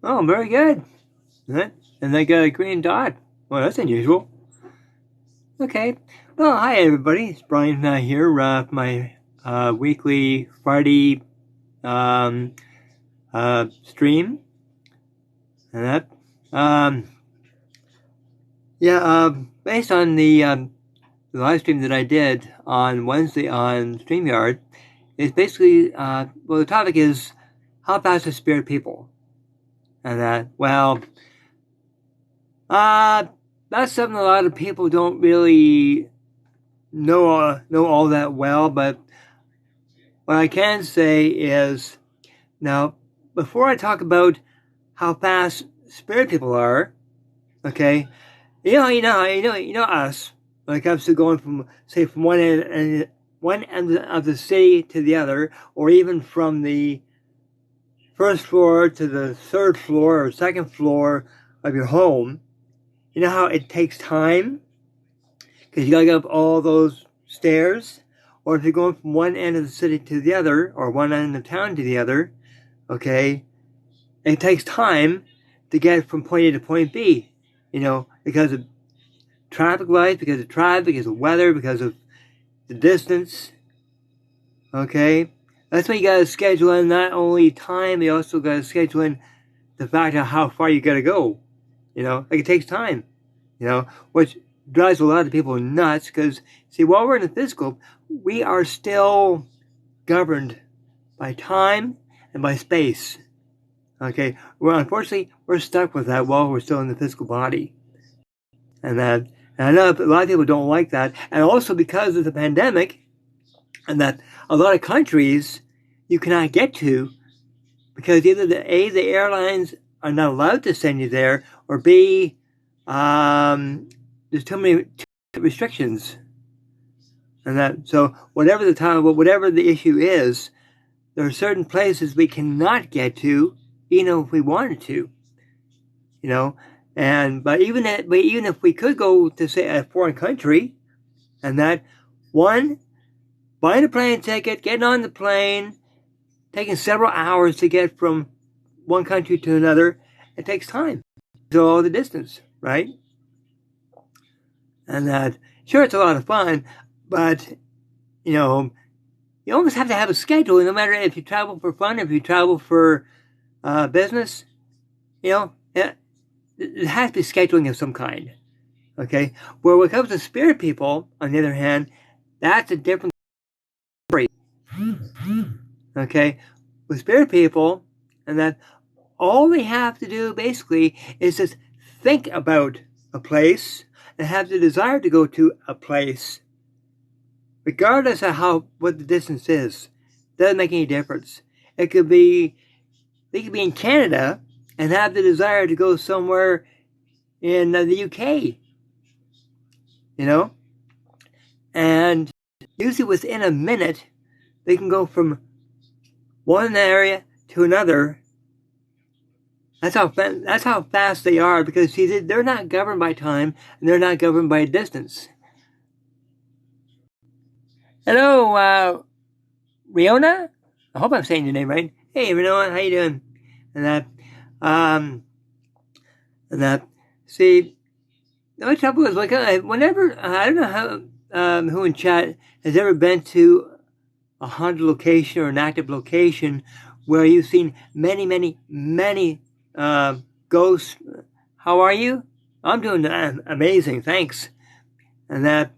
Oh, very good. And they got a green dot. Well, that's unusual. Okay. Well, hi everybody. It's Brian here. My weekly Friday stream. And that. Based on the live stream that I did on Wednesday on StreamYard, it's basically the topic is how fast is spirit people. And that, that's something a lot of people don't really know all that well, but what I can say is, now, before I talk about how fast spirit people are, okay, you know us, when it comes to going from one end of the city to the other, or even from the first floor to the third floor or second floor of your home. You know how it takes time? Because you gotta go up all those stairs. Or if you're going from one end of the city to the other, or one end of town to the other, okay, it takes time to get from point A to point B. Because of traffic lights, because of traffic, because of weather, because of the distance. Okay? That's why you gotta schedule in not only time, you also gotta schedule in the fact of how far you gotta go. It takes time. Which drives a lot of people nuts because, see, while we're in the physical, we are still governed by time and by space. Okay? Unfortunately, we're stuck with that while we're still in the physical body. And I know a lot of people don't like that. And also because of the pandemic, and that a lot of countries you cannot get to because either the airlines are not allowed to send you there, or B, there's too many restrictions. And so whatever the issue is, there are certain places we cannot get to, even if we wanted to. But even if we could go to, say, a foreign country, and that one, buying a plane ticket, getting on the plane, taking several hours to get from one country to another, it takes time. So all the distance, right? And that, sure, it's a lot of fun, but, you almost have to have a schedule, no matter if you travel for fun, if you travel for business, it has to be scheduling of some kind, okay? Where when it comes to spirit people, on the other hand, that's a different story. Okay, with spirit people, and that all they have to do basically is just think about a place and have the desire to go to a place, regardless of what the distance is. Doesn't make any difference. They could be in Canada and have the desire to go somewhere in the UK. And usually within a minute, they can go from one area to another. That's how fast they are, because, see, they're not governed by time, and they're not governed by distance. Hello, Riona? I hope I'm saying your name right. Hey, Riona, how you doing? See, the only trouble is, whenever, I don't know who in chat has ever been to a haunted location or an active location where you've seen many, many, many ghosts. How are you? I'm doing amazing, thanks. You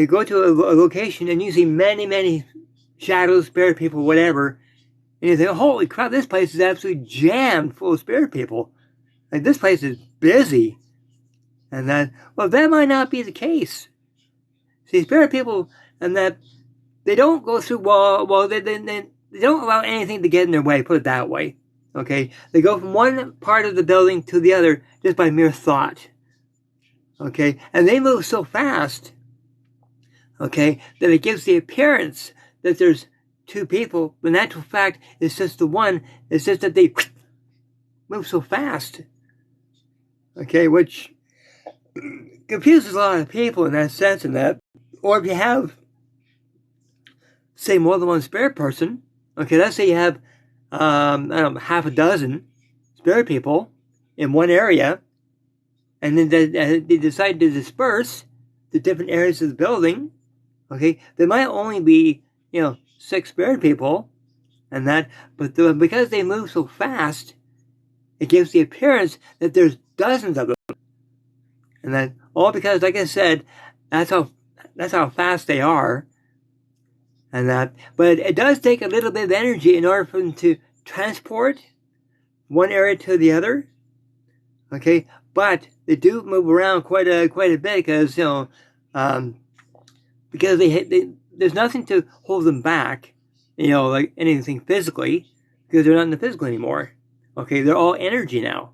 go to a location and you see many, many shadows, spirit people, whatever, and you think, holy crap, this place is absolutely jammed full of spirit people. Like, this place is busy. And that might not be the case. See, spirit people, and that they don't go through they don't allow anything to get in their way, put it that way. Okay? They go from one part of the building to the other just by mere thought. Okay? And they move so fast, okay, that it gives the appearance that there's two people, but in actual fact, it's just the one. It's just that they move so fast. Okay? Which confuses a lot of people in that sense, or if you have, say, more than one spirit person, Okay, let's say you have, I don't know, half a dozen spirit people in one area, and then they decide to disperse to different areas of the building. Okay, there might only be, 6 spirit people, and that, but because they move so fast, it gives the appearance that there's dozens of them, and that all because, like I said, that's how fast they are, and that. But it does take a little bit of energy in order for them to transport one area to the other. Okay, but they do move around quite a bit because because there's nothing to hold them back, like anything physically, because they're not in the physical anymore. Okay, they're all energy now,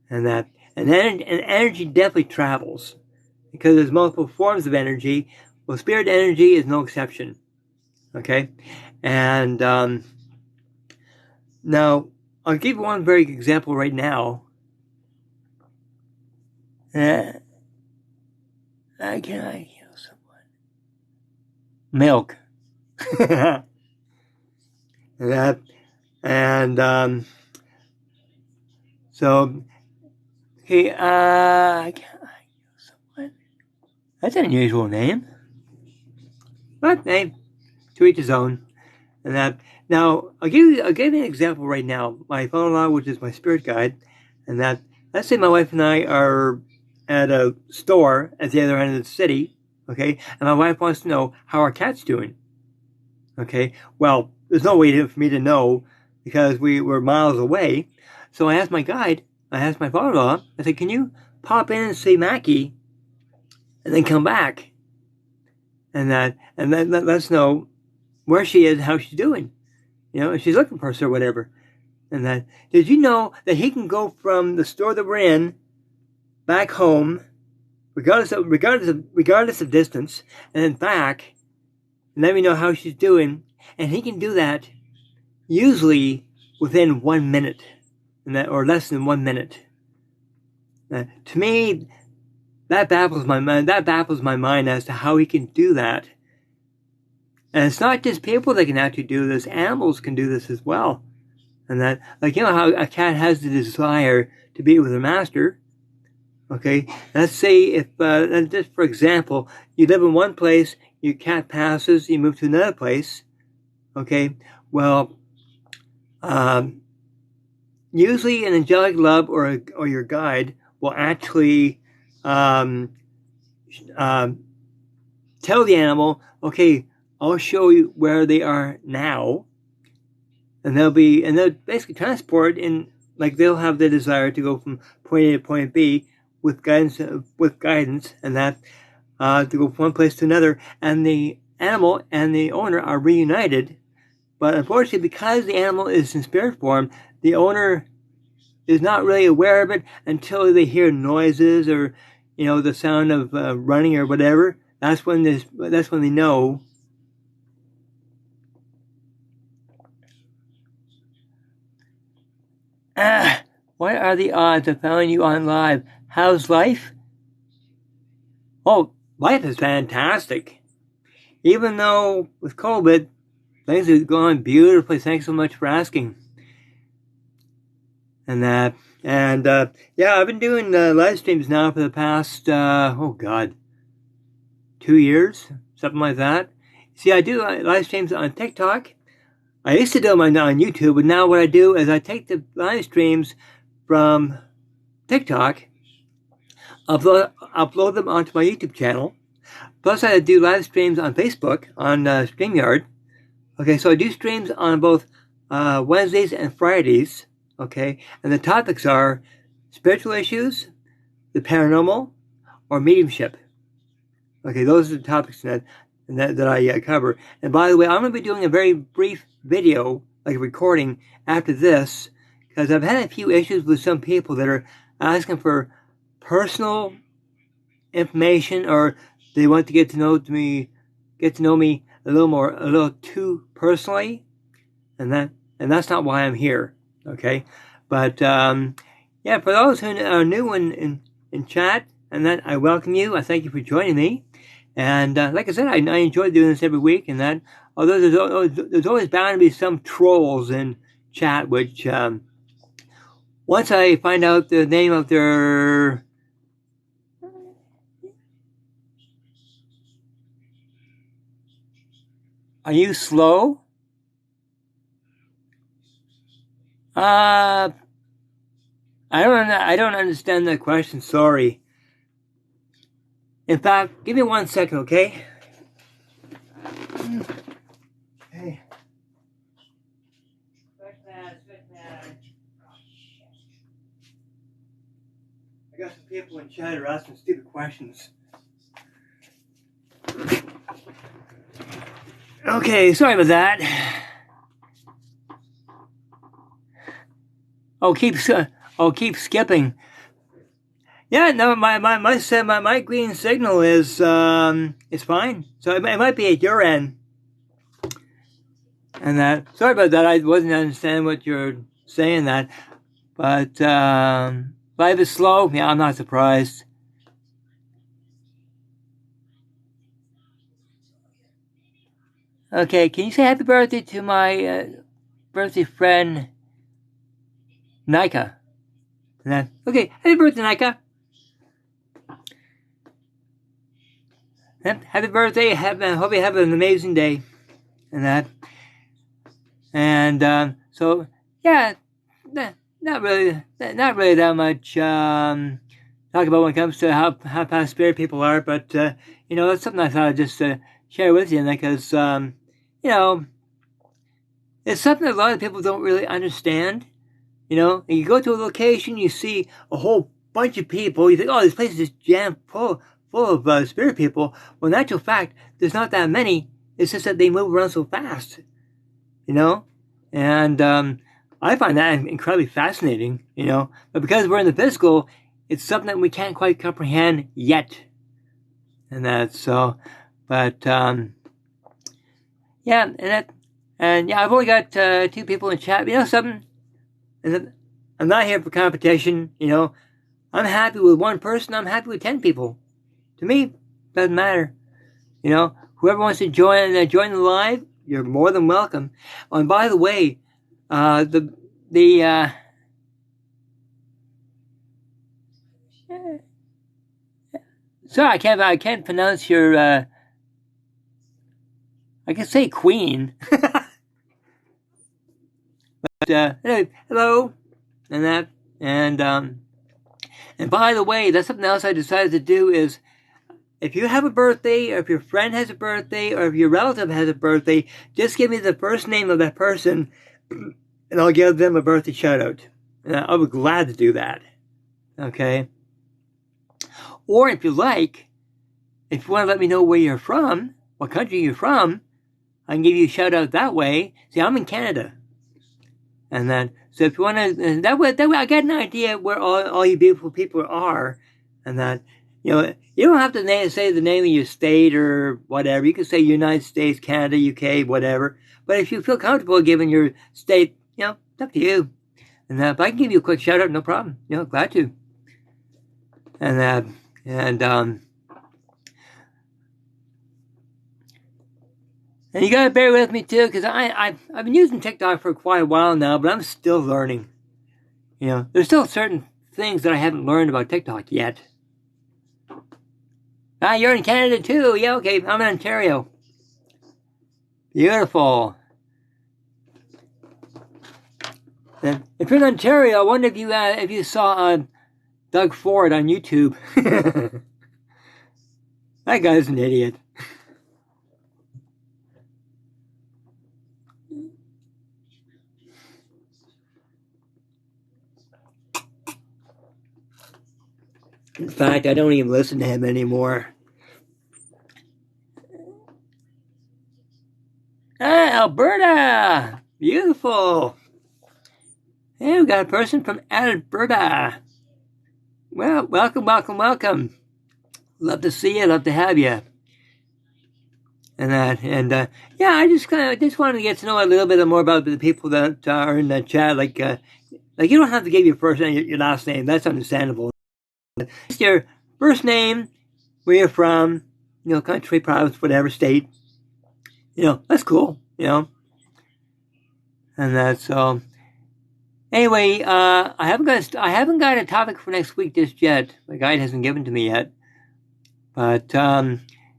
and energy definitely travels because there's multiple forms of energy. Well, spirit energy is no exception. Okay, and now I'll give you one very good example right now. I kill someone? Milk. So, okay, can I kill someone? That's an unusual name. But hey, to each his own. And that. Now, I'll give you an example right now. My father-in-law, which is my spirit guide, and that. Let's say my wife and I are at a store at the other end of the city, okay, and my wife wants to know how our cat's doing. Okay, well, there's no way for me to know because we were miles away. So I asked my guide, I asked my father-in-law, I said, can you pop in and see Mackie and then come back? And then let us know where she is and how she's doing. If she's looking for us or whatever. And that, did you know that he can go from the store that we're in back home, regardless of distance, and then back, and let me know how she's doing, and he can do that usually within 1 minute, or less than 1 minute. To me, that baffles my mind. That baffles my mind as to how he can do that. And it's not just people that can actually do this; animals can do this as well. And that, like, how a cat has the desire to be with her master. Okay, let's say if, just for example, you live in one place, your cat passes, you move to another place. Okay, well, usually an angelic love or your guide will actually tell the animal, okay, I'll show you where they are now. And they'll basically transport in, like, they'll have the desire to go from point A to point B with guidance, and that, to go from one place to another. And the animal and the owner are reunited. But unfortunately, because the animal is in spirit form, the owner is not really aware of it until they hear noises or, the sound of running or whatever. That's when they know. What are the odds of finding you on live? How's life? Oh, life is fantastic. Even though with COVID, things are going beautifully. Thanks so much for asking. And I've been doing live streams now for the past, 2 years, something like that. See, I do live streams on TikTok. I used to do them on YouTube, but now what I do is I take the live streams from TikTok, upload them onto my YouTube channel. Plus, I do live streams on Facebook, on StreamYard. Okay, so I do streams on both Wednesdays and Fridays. Okay, and the topics are spiritual issues, the paranormal, or mediumship. Okay, those are the topics that I cover. And by the way, I'm going to be doing a very brief video, like a recording, after this, because I've had a few issues with some people that are asking for personal information, or they want to get to know me a little too personally, and that's not why I'm here. Okay, but for those who are new in chat, and that I welcome you. I thank you for joining me, And like I said, I enjoy doing this every week, and that, although there's always bound to be some trolls in chat, which once I find out the name of their... Are you slow? I don't understand the question, sorry. In fact, give me 1 second, okay? Hey. I got some people in chat who are asking stupid questions. Okay, sorry about that. I'll keep skipping. Yeah, no, my green signal is it's fine. So it might be at your end. And that, sorry about that. I wasn't understanding what you're saying that, but life is slow. Yeah, I'm not surprised. Okay, can you say happy birthday to my birthday friend Nika? And that, okay, happy birthday, Nika. Happy birthday. Hope you have an amazing day. And that. And so, yeah, not really that much talk about when it comes to how past spirit people are, but you know, it's something I thought I'd just share with you, because you know, it's something that a lot of people don't really understand. You know, and you go to a location, you see a whole bunch of people, you think, oh, this place is just jammed full of spirit people. Well, in actual fact, there's not that many. It's just that they move around so fast, you know? And I find that incredibly fascinating, you know? But because we're in the physical, it's something that we can't quite comprehend yet. And that's so, but yeah, and yeah, I've only got 2 people in chat. You know something? And I'm not here for competition, you know? I'm happy with 1 person, I'm happy with 10 people. To me, doesn't matter. You know, whoever wants to join the live, you're more than welcome. Oh, and by the way, sorry, I can't pronounce your I can say queen. But anyway, hello, and that, and by the way, that's something else I decided to do is, if you have a birthday, or if your friend has a birthday, or if your relative has a birthday, just give me the first name of that person, and I'll give them a birthday shout out. And I'll be glad to do that. Okay? Or if you like, if you want to let me know where you're from, what country you're from, I can give you a shout out that way. See, I'm in Canada. And then, so if you want to, that way I get an idea where all you beautiful people are. And that, you know, you don't have to say the name of your state or whatever. You can say United States, Canada, UK, whatever. But if you feel comfortable giving your state, you know, it's up to you. And if I can give you a quick shout out, no problem. You know, glad to. And you gotta bear with me too, because I've been using TikTok for quite a while now, but I'm still learning. You know, there's still certain things that I haven't learned about TikTok yet. Ah, you're in Canada too. Yeah, okay. I'm in Ontario. Beautiful. And if you're in Ontario, I wonder if you saw Doug Ford on YouTube. That guy's an idiot. In fact, I don't even listen to him anymore. Ah, Alberta! Beautiful! Hey, we got a person from Alberta. Well, welcome. Love to see you, love to have you. And yeah, I just wanted to get to know a little bit more about the people that are in the chat. Like you don't have to give your first name, your last name. That's understandable. Just your first name, where you're from, country, province, whatever, state. That's cool, And that's so. Anyway, I haven't got a topic for next week just yet. My guide hasn't given to me yet. But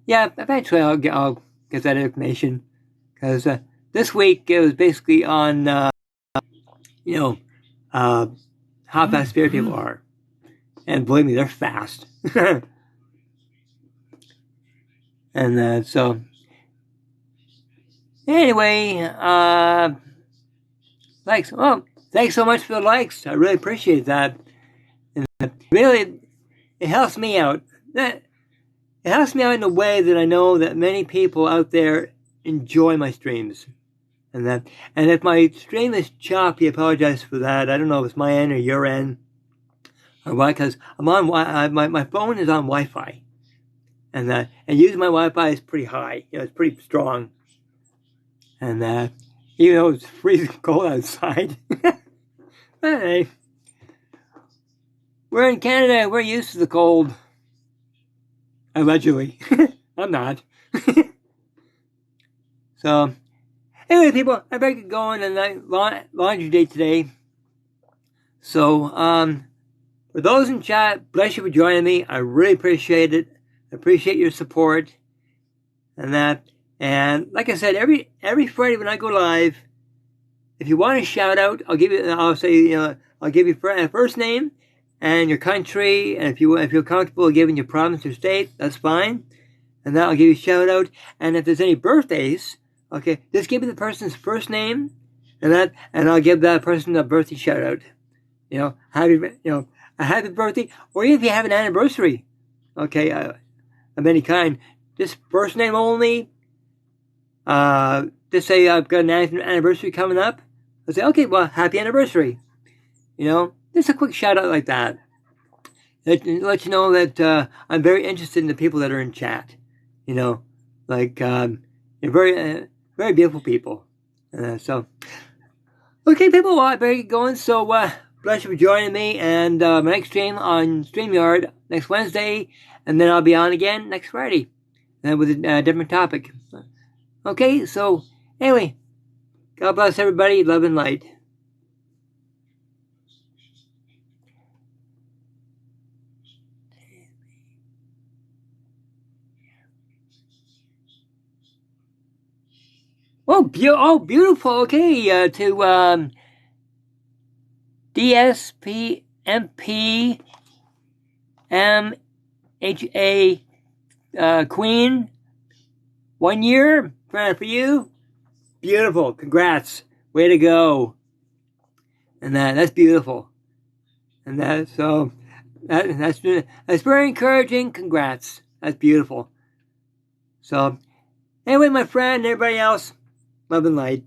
yeah, eventually I'll get that information, because this week it was basically on how fast spirit people are, and believe me, they're fast. And so anyway, likes. Oh, thanks so much for the likes. I really appreciate that. And really, it helps me out. It helps me out in a way that I know that many people out there enjoy my streams. And if my stream is choppy, I apologize for that. I don't know if it's my end or your end or what, because I'm on my phone is on Wi-Fi, and using my Wi-Fi is pretty high. It's pretty strong. And even though it's freezing cold outside, hey, we're in Canada. We're used to the cold. Allegedly. I'm not. So, anyway, people, I better get going on laundry day today. So, for those in chat, bless you for joining me. I really appreciate it. I appreciate your support and that. And like I said, every Friday when I go live, if you want a shout out, I'll give you first name and your country, and if you feel comfortable giving your province or state, that's fine. And then I'll give you a shout out. And if there's any birthdays, okay, just give me the person's first name, and I'll give that person a birthday shout out. A happy birthday, or even if you have an anniversary, okay, of any kind, just first name only. Just say I've got an anniversary coming up. I'll say, okay, well, happy anniversary. Just a quick shout out like that. Let you know that I'm very interested in the people that are in chat. You're very, very beautiful people. So, okay, people, well, I better get going. So, bless you for joining me. And my next stream on StreamYard next Wednesday. And then I'll be on again next Friday. And with a different topic. Okay, so, anyway, God bless everybody. Love and light. Oh, beautiful. Okay, to DSPMP MHA Queen. 1 year for you. Beautiful. Congrats. Way to go. And that's beautiful. And that's very encouraging. Congrats. That's beautiful. So, anyway, my friend and everybody else, love and light.